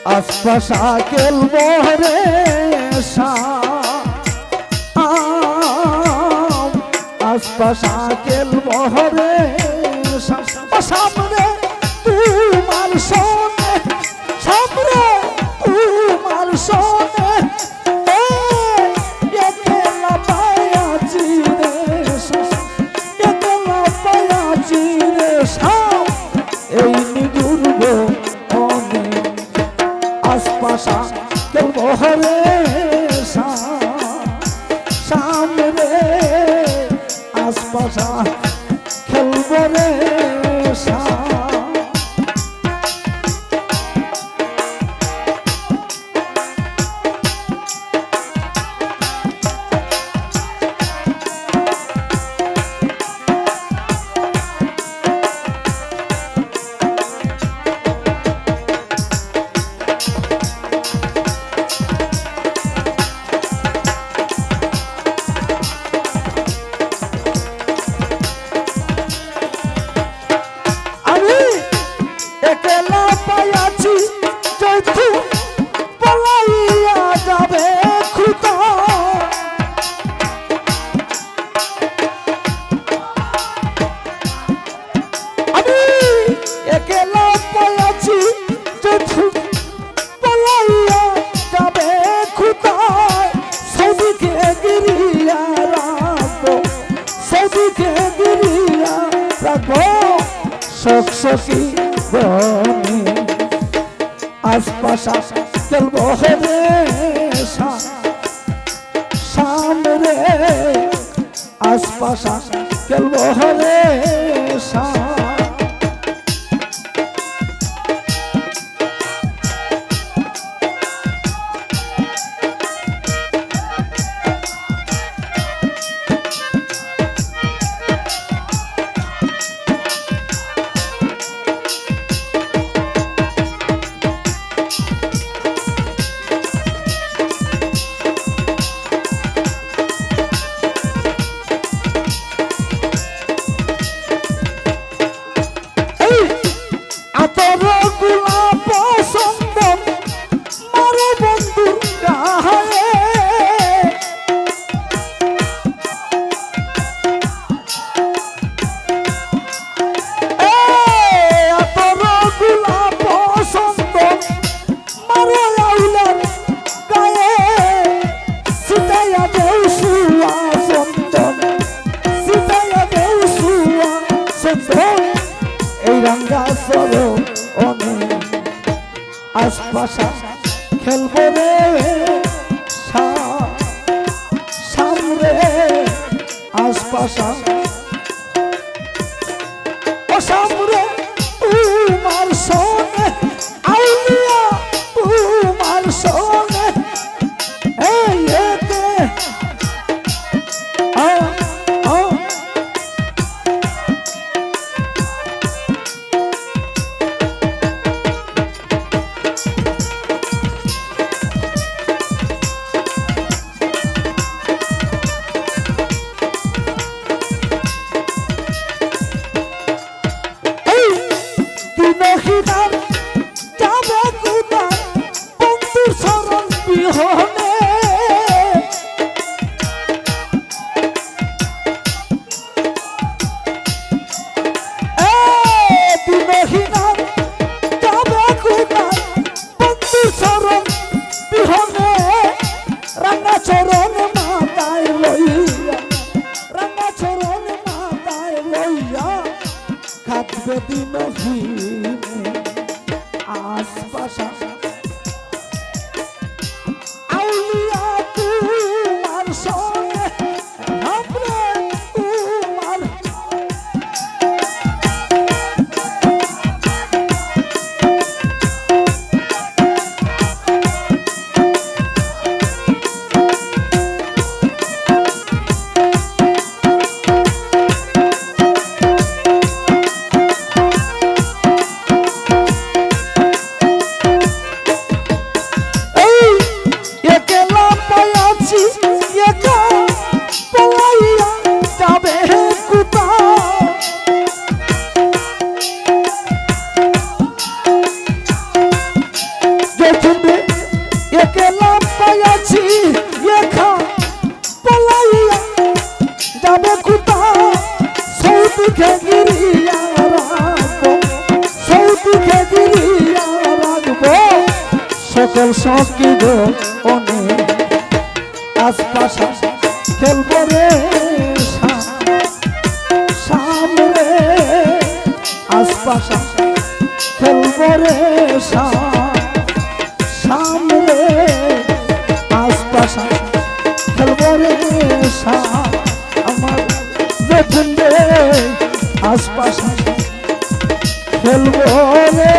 আশপাশা খেলবো রে আশপাশা খেলবো রে সামনে তোমার সনে সামনে তোমার সনে একলা পায়াছি রে একলা পায়াছি রে এই নিগুরব অনেক আশপাশা খেলবো রে সামনে আশপাশা খেলবো রে সখী বনে আশপাশা খেলবো রে সামনে আশপাশা খেলবো রে আশপাশা খেলবো রে সামনে আশপাশা ও সামনে তোমার সনে আউলিয়া তোমার সনে বলছো কি গো অনেক আশপাশা খেলবো রে সামনে আশপাশা খেলবো রে সামনে আশপাশা খেলবো রে আমার যখন রে আশপাশা খেলবো রে